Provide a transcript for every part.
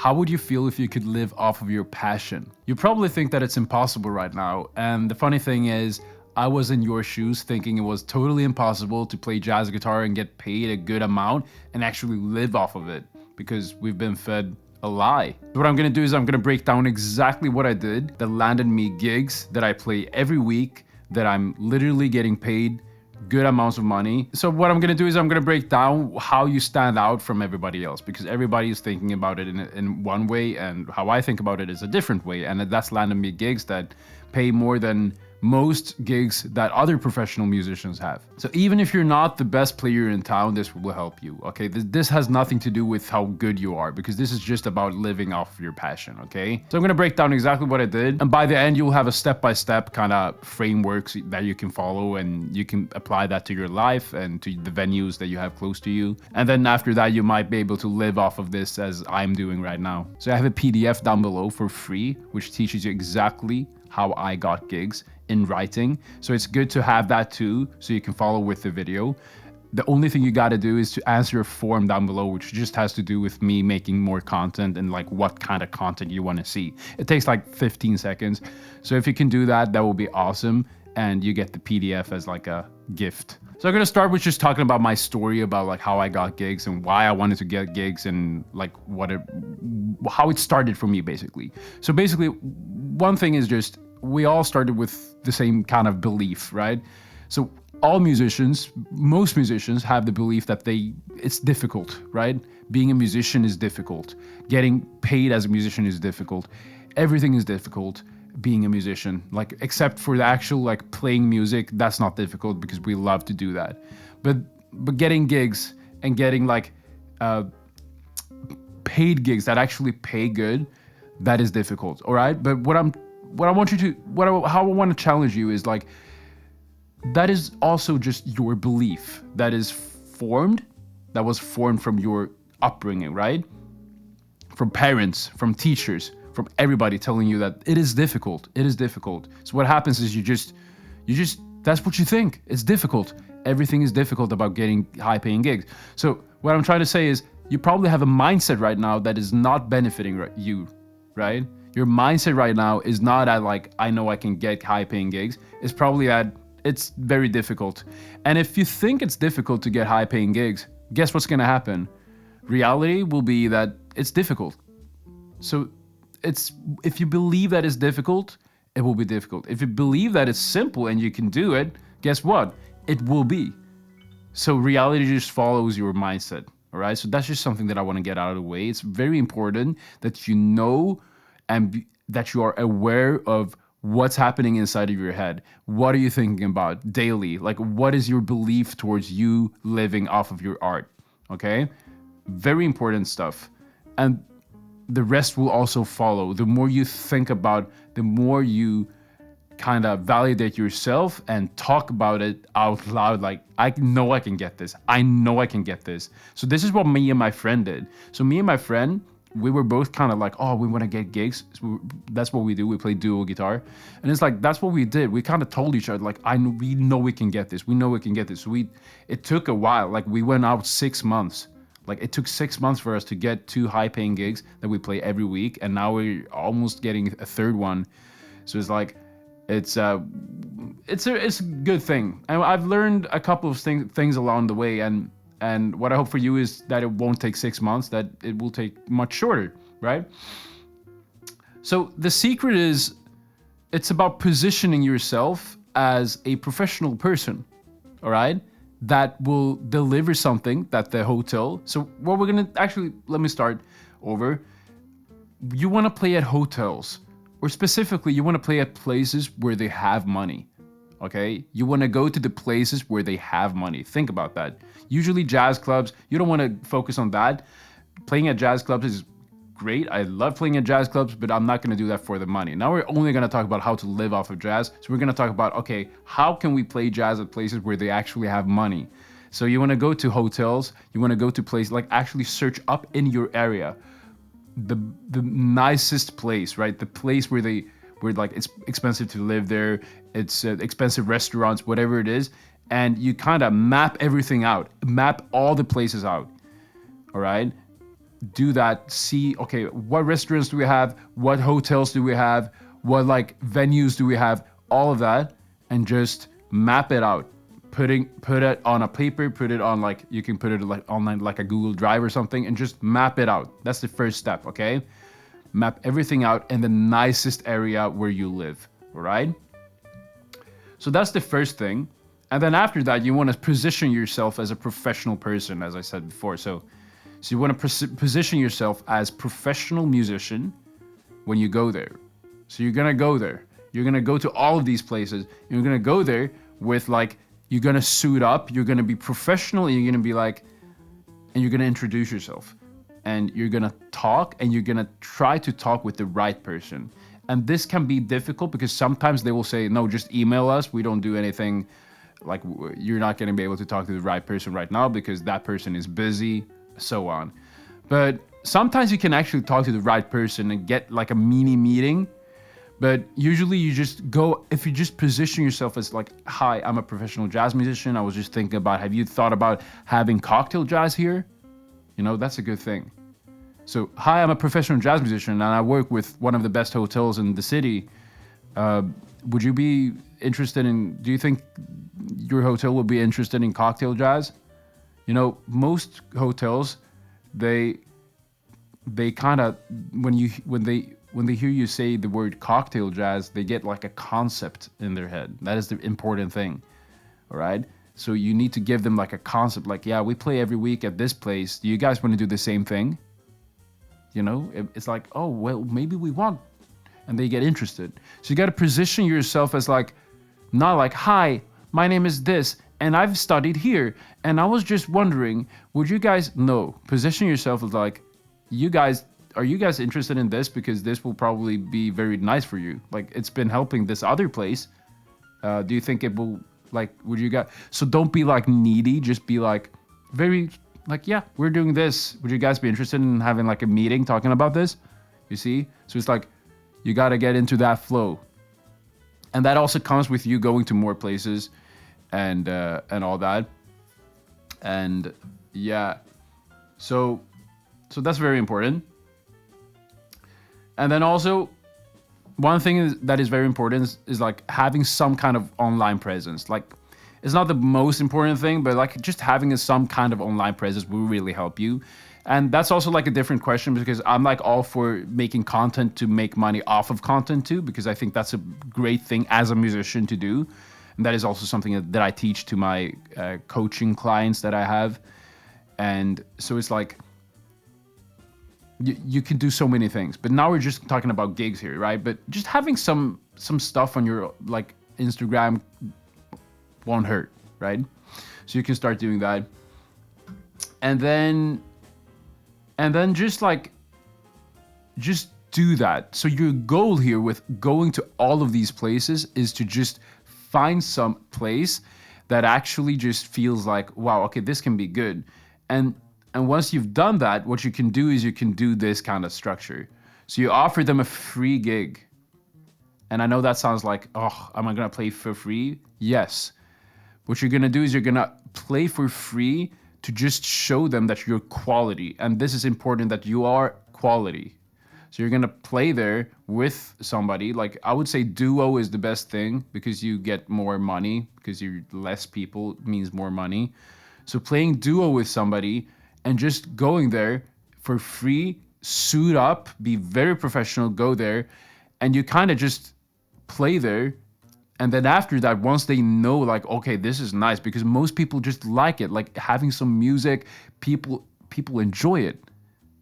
How would you feel if you could live off of your passion? You probably think that it's impossible right now. And the funny thing is, I was in your shoes thinking it was totally impossible to play jazz guitar and get paid a good amount and actually live off of it, because we've been fed a lie. So what I'm gonna do is I'm gonna break down exactly what I did that landed me gigs that I play every week, that I'm literally getting paid good amounts of money. So what I'm gonna do is I'm gonna break down how you stand out from everybody else, because everybody is thinking about it in one way, and how I think about it is a different way. And that's landed me gigs that pay more than most gigs that other professional musicians have. So even if you're not the best player in town, this will help you, okay? This has nothing to do with how good you are, because this is just about living off of your passion, okay? So I'm gonna break down exactly what I did, and by the end, you'll have a step-by-step kind of frameworks that you can follow, and you can apply that to your life and to the venues that you have close to you. And then after that, you might be able to live off of this as I'm doing right now. So I have a PDF down below for free, which teaches you exactly how I got gigs in writing. So it's good to have that too, so you can follow with the video. The only thing you got to do is to answer a form down below, which just has to do with me making more content and like what kind of content you want to see. It takes like 15 seconds. So if you can do that, that will be awesome. And you get the PDF as like a gift. So I'm gonna start with just talking about my story about like how I got gigs and why I wanted to get gigs and like how it started for me basically. So basically, one thing is just, we all started with the same kind of belief, right? So all musicians, most musicians have the belief that it's difficult, right? Being a musician is difficult. Getting paid as a musician is difficult. Everything is difficult being a musician, like except for the actual like playing music, that's not difficult because we love to do that. But getting gigs and getting like paid gigs that actually pay good, that is difficult, all right? But how I want to challenge you is like, that is also just your belief that was formed from your upbringing, right? From parents, from teachers, from everybody telling you that it is difficult. It is difficult. So what happens is you just, that's what you think. It's difficult. Everything is difficult about getting high paying gigs. So what I'm trying to say is, you probably have a mindset right now that is not benefiting you, right? Your mindset right now is not at like, I know I can get high paying gigs. It's probably at, it's very difficult. And if you think it's difficult to get high paying gigs, guess what's gonna happen? Reality will be that it's difficult. So if you believe that it's difficult, it will be difficult. If you believe that it's simple and you can do it, guess what? It will be. So reality just follows your mindset, all right? So that's just something that I wanna get out of the way. It's very important that you know and that you are aware of what's happening inside of your head. What are you thinking about daily? Like, what is your belief towards you living off of your art? Okay? Very important stuff. And the rest will also follow. The more you think about, the more you kind of validate yourself and talk about it out loud. Like, I know I can get this. I know I can get this. So this is what me and my friend did. So me and my friend, we were both kind of like, oh, we want to get gigs. So that's what we do. We play duo guitar. And it's like, that's what we did. We kind of told each other, like, we know we can get this. We know we can get this. So it took a while. Like, we went out 6 months. Like, it took 6 months for us to get 2 high-paying gigs that we play every week. And now we're almost getting a 3rd one. So it's like, it's a good thing. And I've learned a couple of things along the way. And what I hope for you is that it won't take 6 months, that it will take much shorter, right? So the secret is, it's about positioning yourself as a professional person, all right? That will deliver something that the hotel. So what we're gonna, actually, let me start over. You wanna play at hotels, or specifically, you wanna play at places where they have money. Okay, you want to go to the places where they have money. Think about that. Usually jazz clubs, you don't want to focus on that. Playing at jazz clubs is great. I love playing at jazz clubs, but I'm not going to do that for the money. Now we're only going to talk about how to live off of jazz. So we're going to talk about, okay, how can we play jazz at places where they actually have money? So you want to go to hotels, you want to go to places, like actually search up in your area the nicest place, right? The place where like it's expensive to live there, it's expensive restaurants, whatever it is, and you kind of map everything out, map all the places out, all right? do that. See, okay, what restaurants do we have? What hotels do we have? What like venues do we have? All of that, and just map it out. Put it on a paper, put it on like, you can put it like online, like a Google Drive or something, and just map it out. That's the first step, okay? Map everything out in the nicest area where you live, all right? So that's the first thing. And then after that, you want to position yourself as a professional person, as I said before. So you want to position yourself as professional musician when you go there. So you're going to go there. You're going to go to all of these places. You're going to go there with like, you're going to suit up. You're going to be professional. And you're going to be like, and you're going to introduce yourself. And you're going to talk, and you're going to try to talk with the right person. And this can be difficult because sometimes they will say, no, just email us. We don't do anything. Like, you're not going to be able to talk to the right person right now because that person is busy, so on. But sometimes you can actually talk to the right person and get like a mini meeting. But usually you just go, if you just position yourself as like, hi, I'm a professional jazz musician. I was just thinking about, have you thought about having cocktail jazz here? You know, that's a good thing. So, hi, I'm a professional jazz musician and I work with one of the best hotels in the city. Would you be interested in, do you think your hotel would be interested in cocktail jazz? You know, most hotels, they kind of, when they hear you say the word cocktail jazz, they get like a concept in their head. That is the important thing, all right? So you need to give them like a concept, like, yeah, we play every week at this place. Do you guys want to do the same thing? You know, it's like, oh, well, maybe we want, and they get interested. So you got to position yourself as like, not like, hi, my name is this, and I've studied here, and I was just wondering, would you guys, no, position yourself as like, are you guys interested in this? Because this will probably be very nice for you. Like, it's been helping this other place. Do you think it will, like, would you guys, so don't be like needy, just be like, very, like, yeah, we're doing this. Would you guys be interested in having like a meeting talking about this? You see? So it's like, you got to get into that flow. And that also comes with you going to more places and all that. And yeah, so that's very important. And then also, one thing that is very important is like having some kind of online presence. Like, it's not the most important thing, but like just having some kind of online presence will really help you. And that's also like a different question, because I'm like all for making content to make money off of content too, because I think that's a great thing as a musician to do. And that is also something that I teach to my coaching clients that I have. And so it's like, you can do so many things, but now we're just talking about gigs here, right? But just having some stuff on your like Instagram won't hurt, right? So you can start doing that. And then just do that. So your goal here with going to all of these places is to just find some place that actually just feels like, wow, okay, this can be good. And once you've done that, what you can do is you can do this kind of structure. So you offer them a free gig. And I know that sounds like, oh, am I going to play for free? Yes. What you're going to do is you're going to play for free to just show them that you're quality. And this is important, that you are quality. So you're going to play there with somebody. Like, I would say duo is the best thing, because you get more money, because you're less people means more money. So playing duo with somebody and just going there for free, suit up, be very professional, go there, and you kind of just play there. And then after that, once they know, like, okay, this is nice, because most people just like it, like having some music, people enjoy it.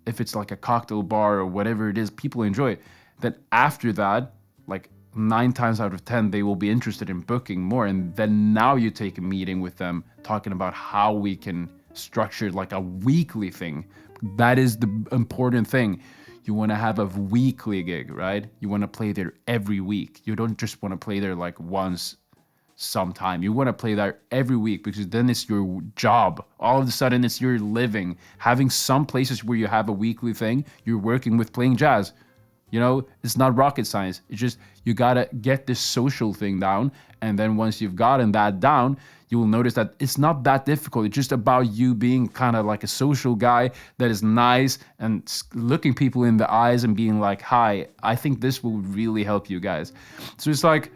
If it's like a cocktail bar or whatever it is, people enjoy it. Then after that, like 9 times out of 10, they will be interested in booking more. And then now you take a meeting with them, talking about how we can structure like a weekly thing. That is the important thing. You want to have a weekly gig, right? You want to play there every week. You don't just want to play there like once sometime. You want to play there every week, because then it's your job. All of a sudden, it's your living. Having some places where you have a weekly thing, you're working with playing jazz. You know, it's not rocket science. It's just, you got to get this social thing down. And then once you've gotten that down, you will notice that it's not that difficult. It's just about you being kind of like a social guy that is nice and looking people in the eyes and being like, hi, I think this will really help you guys. So it's like,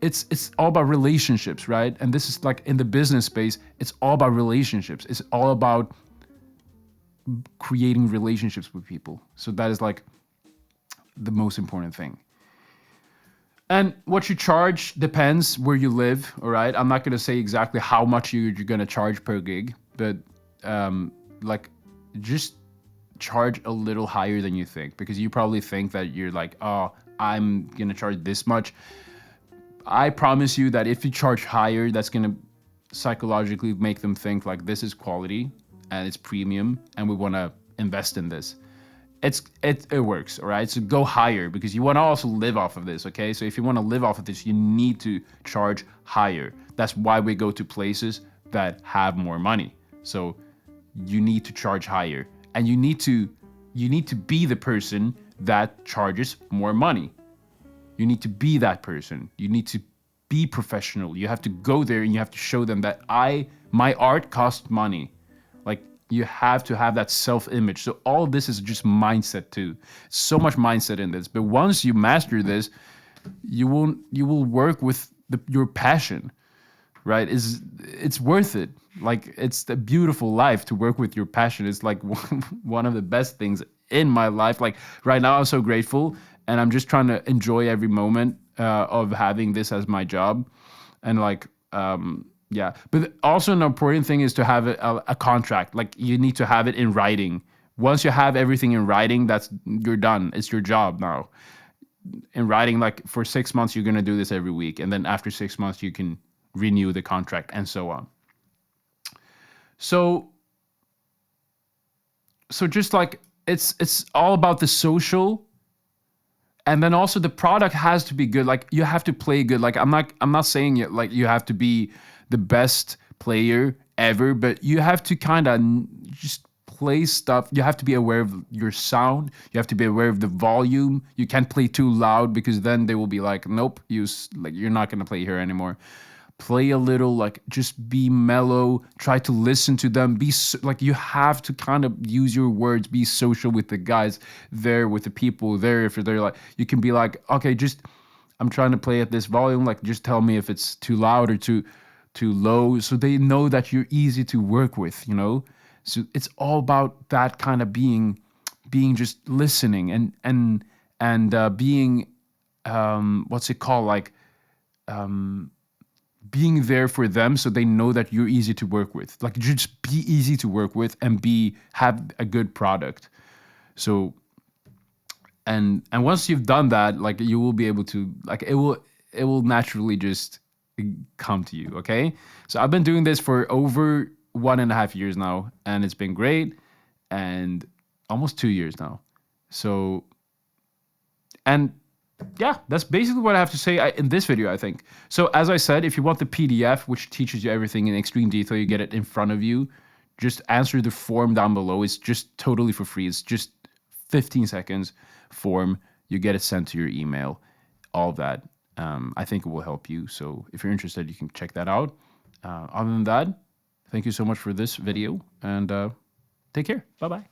it's all about relationships, right? And this is like in the business space, it's all about relationships. It's all about creating relationships with people. So that is like the most important thing. And what you charge depends where you live, all right? I'm not going to say exactly how much you're going to charge per gig, but like just charge a little higher than you think, because you probably think that you're like, oh, I'm going to charge this much. I promise you that if you charge higher, that's going to psychologically make them think like this is quality and it's premium and we want to invest in this. It works, all right? So go higher, because you want to also live off of this, okay? So if you want to live off of this, you need to charge higher. That's why we go to places that have more money. So you need to charge higher, and you need to be the person that charges more money. You need to be that person. You need to be professional. You have to go there and you have to show them that my art costs money. Like, you have to have that self-image. So all of this is just mindset too. So much mindset in this. But once you master this, you will work with your passion, right? It's worth it. Like, it's a beautiful life to work with your passion. It's like one of the best things in my life. Like right now, I'm so grateful, and I'm just trying to enjoy every moment of having this as my job, and like. Yeah, but also an important thing is to have a contract. Like, you need to have it in writing. Once you have everything in writing, you're done. It's your job now. In writing, like for 6 months, you're gonna do this every week, and then after 6 months, you can renew the contract and so on. So just like it's all about the social. And then also the product has to be good. Like, you have to play good. Like, I'm not saying it like you have to be the best player ever, but you have to kind of just play stuff. You have to be aware of your sound. You have to be aware of the volume. You can't play too loud, because then they will be like, nope, you're not going to play here anymore. Play a little, like, just be mellow, try to listen to them, like, you have to kind of use your words, be social with the guys there, with the people there. If they're like, you can be like, okay, I'm trying to play at this volume, like, just tell me if it's too loud or too low, so they know that you're easy to work with, you know. So it's all about that kind of being just listening and being what's it called, like being there for them, so they know that you're easy to work with. Like, just be easy to work with and have a good product. So and once you've done that, like, you will be able to, like, it will naturally just come to you, okay? So I've been doing this for over 1.5 years now, and it's been great, and almost 2 years now. So, and yeah, that's basically what I have to say in this video, I think. So as I said, if you want the PDF, which teaches you everything in extreme detail, you get it in front of you. Just answer the form down below. It's just totally for free. It's just 15 seconds form. You get it sent to your email. All of that. I think it will help you. So if you're interested, you can check that out. Other than that, thank you so much for this video, and take care. Bye-bye.